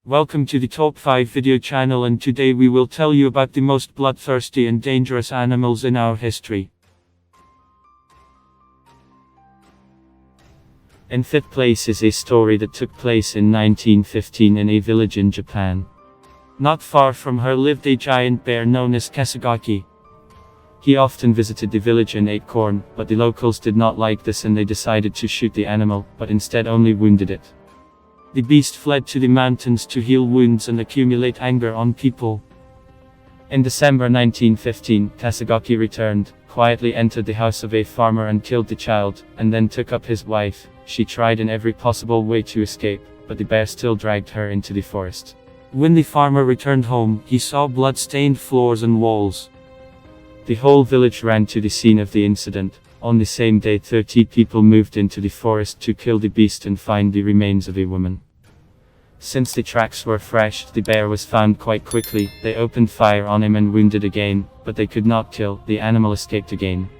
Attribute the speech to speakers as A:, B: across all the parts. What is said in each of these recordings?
A: Welcome to the Top 5 video channel, and today we will tell you about the most bloodthirsty and dangerous animals in our history. In fifth place is a story that took place in 1915 in a village in Japan. Not far from her lived a giant bear known as Kesogaki. He often visited the village and ate corn, but the locals did not like this and they decided to shoot the animal, but instead only wounded it. The beast fled to the mountains to heal wounds and accumulate anger on people. In December 1915, Kesogaki returned, quietly entered the house of a farmer and killed the child, and then took up his wife. She tried in every possible way to escape, but the bear still dragged her into the forest. When the farmer returned home, he saw blood-stained floors and walls. The whole village ran to the scene of the incident. On the same day, 30 people moved into the forest to kill the beast and find the remains of a woman. Since the tracks were fresh, the bear was found quite quickly. They opened fire on him and wounded again, but they could not kill. The animal escaped again.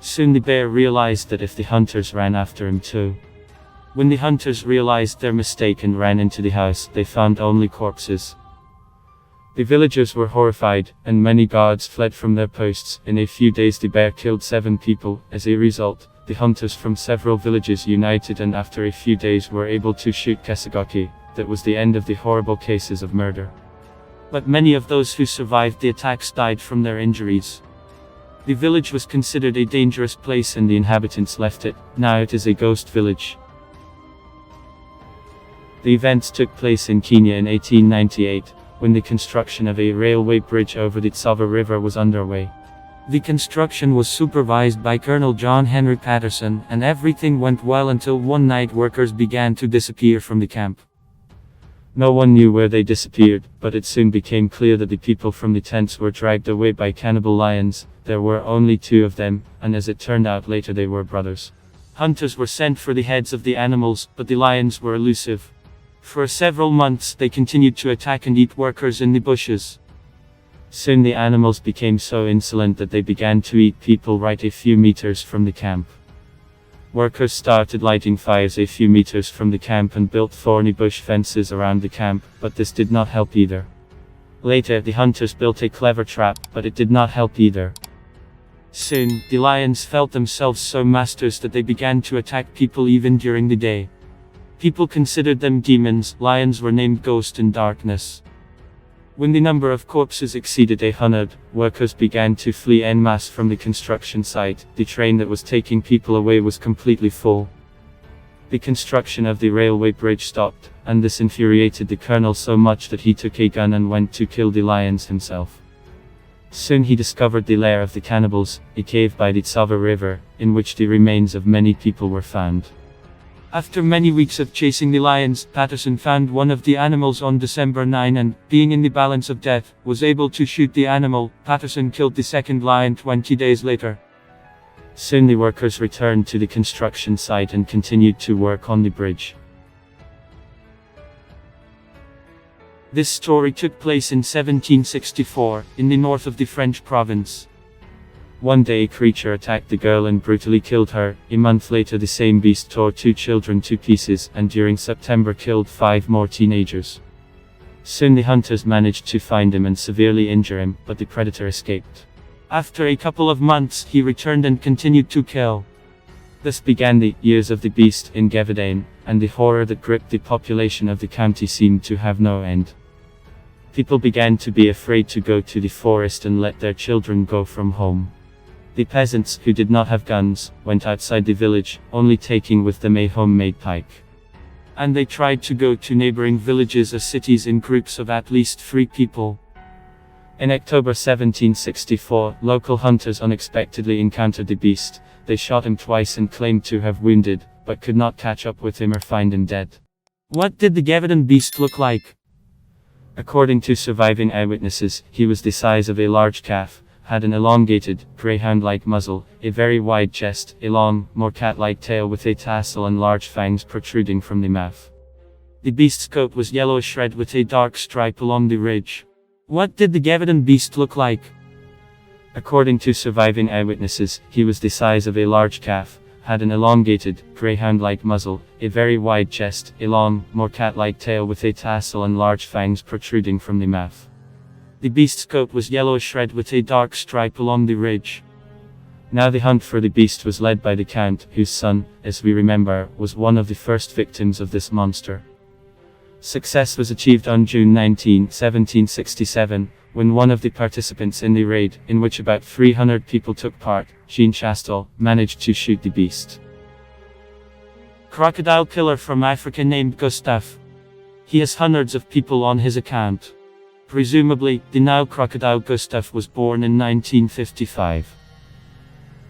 A: Soon the bear realized that if the hunters ran after him too. When the hunters realized their mistake and ran into the house, they found only corpses. The villagers were horrified, and many guards fled from their posts. In a few days the bear killed 7 people. As a result, the hunters from several villages united and after a few days were able to shoot Kesogaki. That was the end of the horrible cases of murder. But many of those who survived the attacks died from their injuries. The village was considered a dangerous place and the inhabitants left it. Now it is a ghost village. The events took place in Kenya in 1898. When the construction of a railway bridge over the Tsavo River was underway. The construction was supervised by Colonel John Henry Patterson, and everything went well until one night workers began to disappear from the camp. No one knew where they disappeared, but it soon became clear that the people from the tents were dragged away by cannibal lions. There were only 2 of them, and as it turned out later they were brothers. Hunters were sent for the heads of the animals, but the lions were elusive. For several months they continued to attack and eat workers in the bushes. Soon the animals became so insolent that they began to eat people right a few meters from the camp. Workers started lighting fires a few meters from the camp and built thorny bush fences around the camp, but this did not help either. Later the hunters built a clever trap, but it did not help either. Soon, the lions felt themselves so masters that they began to attack people even during the day. People considered them demons. Lions were named Ghost in Darkness. When the number of corpses exceeded 100, workers began to flee en masse from the construction site. The train that was taking people away was completely full. The construction of the railway bridge stopped, and this infuriated the colonel so much that he took a gun and went to kill the lions himself. Soon he discovered the lair of the cannibals, a cave by the Tsavo River, in which the remains of many people were found. After many weeks of chasing the lions, Patterson found one of the animals on December 9 and, being in the balance of death, was able to shoot the animal. Patterson killed the second lion 20 days later. Soon the workers returned to the construction site and continued to work on the bridge. This story took place in 1764, in the north of the French province. One day a creature attacked the girl and brutally killed her. A month later the same beast tore 2 children to pieces, and during September killed 5 more teenagers. Soon the hunters managed to find him and severely injure him, but the predator escaped. After a couple of months he returned and continued to kill. Thus began the years of the beast in Gevodan, and the horror that gripped the population of the county seemed to have no end. People began to be afraid to go to the forest and let their children go from home. The peasants, who did not have guns, went outside the village, only taking with them a homemade pike. And they tried to go to neighboring villages or cities in groups of at least 3 people. In October 1764, local hunters unexpectedly encountered the beast. They shot him twice and claimed to have wounded, but could not catch up with him or find him dead. What did the Gevodan Beast look like? According to surviving eyewitnesses, he was the size of a large calf, had an elongated, greyhound-like muzzle, a very wide chest, a long, more cat-like tail with a tassel and large fangs protruding from the mouth. The beast's coat was yellowish red with a dark stripe along the ridge. What did the Gevodan Beast look like? According to surviving eyewitnesses, he was the size of a large calf, had an elongated, greyhound-like muzzle, a very wide chest, a long, more cat-like tail with a tassel and large fangs protruding from the mouth. The beast's coat was yellowish red with a dark stripe along the ridge. Now the hunt for the beast was led by the Count, whose son, as we remember, was one of the first victims of this monster. Success was achieved on June 19, 1767, when one of the participants in the raid, in which about 300 people took part, Jean Chastel, managed to shoot the beast. Crocodile killer from Africa named Gustav. He has hundreds of people on his account. Presumably, the now Crocodile Gustav was born in 1955.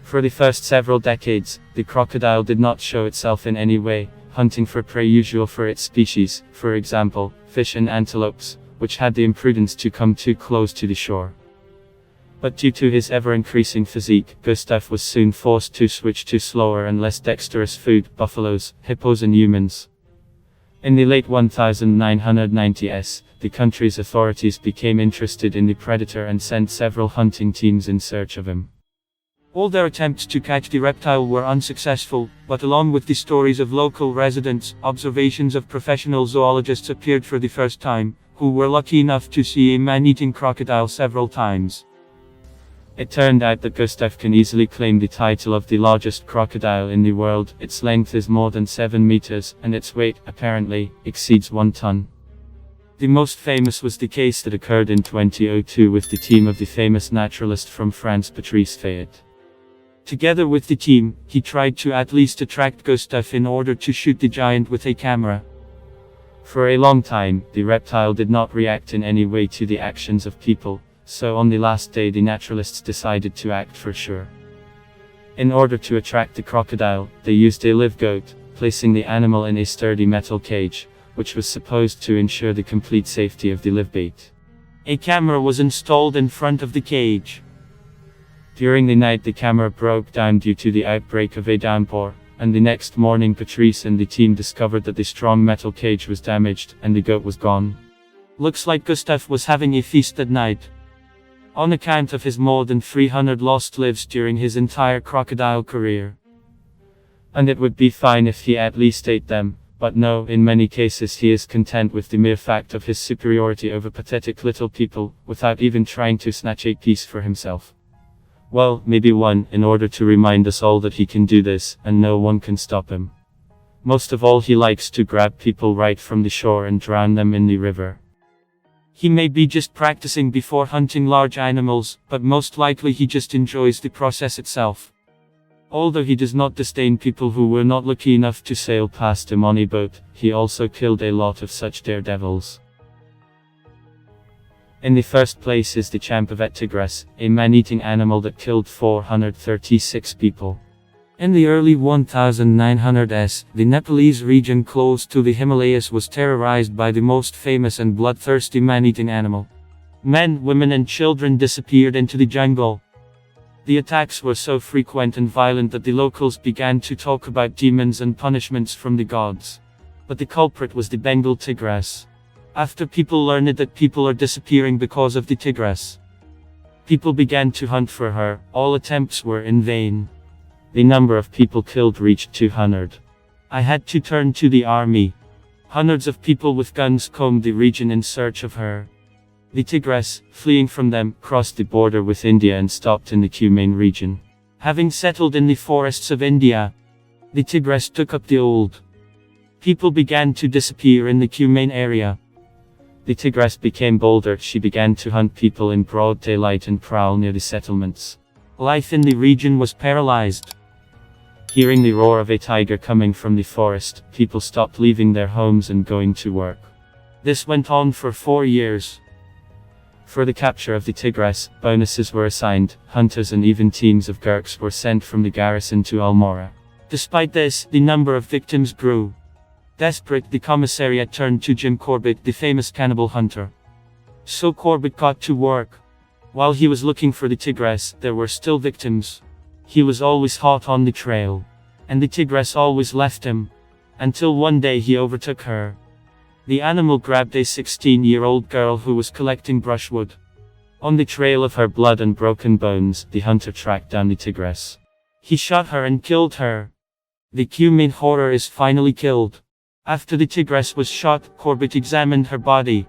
A: For the first several decades, the crocodile did not show itself in any way, hunting for prey usual for its species, for example, fish and antelopes, which had the imprudence to come too close to the shore. But due to his ever-increasing physique, Gustav was soon forced to switch to slower and less dexterous food, buffaloes, hippos and humans. In the late 1990s, the country's authorities became interested in the predator and sent several hunting teams in search of him. All their attempts to catch the reptile were unsuccessful, but along with the stories of local residents, observations of professional zoologists appeared for the first time, who were lucky enough to see a man-eating crocodile several times. It turned out that Gustav can easily claim the title of the largest crocodile in the world. Its length is more than 7 meters, and its weight, apparently, exceeds 1 ton. The most famous was the case that occurred in 2002 with the team of the famous naturalist from France Patrice Fayet. Together with the team, he tried to at least attract Gustav in order to shoot the giant with a camera. For a long time, the reptile did not react in any way to the actions of people, so on the last day the naturalists decided to act for sure. In order to attract the crocodile, they used a live goat, placing the animal in a sturdy metal cage, which was supposed to ensure the complete safety of the live bait. A camera was installed in front of the cage. During the night the camera broke down due to the outbreak of a downpour, and the next morning Patrice and the team discovered that the strong metal cage was damaged, and the goat was gone. Looks like Gustav was having a feast that night. On account of his more than 300 lost lives during his entire crocodile career. And it would be fine if he at least ate them, but no, in many cases he is content with the mere fact of his superiority over pathetic little people, without even trying to snatch a piece for himself. Well, maybe one, in order to remind us all that he can do this, and no one can stop him. Most of all he likes to grab people right from the shore and drown them in the river. He may be just practicing before hunting large animals, but most likely he just enjoys the process itself. Although he does not disdain people who were not lucky enough to sail past him on a boat, he also killed a lot of such daredevils. In the first place is the Champavat Tigress, a man-eating animal that killed 436 people. In the early 1900s, the Nepalese region close to the Himalayas was terrorized by the most famous and bloodthirsty man-eating animal. Men, women and children disappeared into the jungle. The attacks were so frequent and violent that the locals began to talk about demons and punishments from the gods. But the culprit was the Bengal tigress. After people learned that people are disappearing because of the tigress, people began to hunt for her. All attempts were in vain. The number of people killed reached 200. I had to turn to the army. Hundreds of people with guns combed the region in search of her. The tigress, fleeing from them, crossed the border with India and stopped in the Kumaon region. Having settled in the forests of India, the tigress took up the old. People began to disappear in the Kumaon area. The tigress became bolder. She began to hunt people in broad daylight and prowl near the settlements. Life in the region was paralyzed. Hearing the roar of a tiger coming from the forest, people stopped leaving their homes and going to work. This went on for 4 years. For the capture of the tigress, bonuses were assigned, hunters and even teams of Gurkhas were sent from the garrison to Almora. Despite this, the number of victims grew. Desperate, the commissariat turned to Jim Corbett, the famous cannibal hunter. So Corbett got to work. While he was looking for the tigress, there were still victims. He was always hot on the trail. And the tigress always left him. Until one day he overtook her. The animal grabbed a 16-year-old girl who was collecting brushwood. On the trail of her blood and broken bones, the hunter tracked down the tigress. He shot her and killed her. The humane horror is finally killed. After the tigress was shot, Corbett examined her body.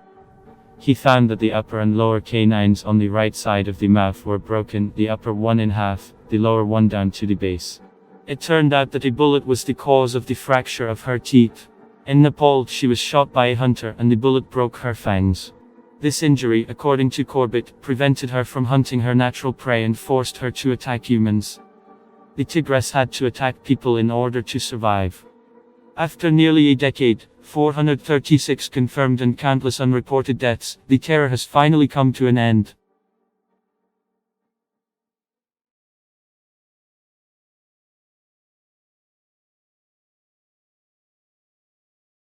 A: He found that the upper and lower canines on the right side of the mouth were broken, the upper one in half, the lower one down to the base. It turned out that a bullet was the cause of the fracture of her teeth. In Nepal, she was shot by a hunter and the bullet broke her fangs. This injury, according to Corbett, prevented her from hunting her natural prey and forced her to attack humans. The tigress had to attack people in order to survive. After nearly a decade, 436 confirmed and countless unreported deaths, the terror has finally come to an end.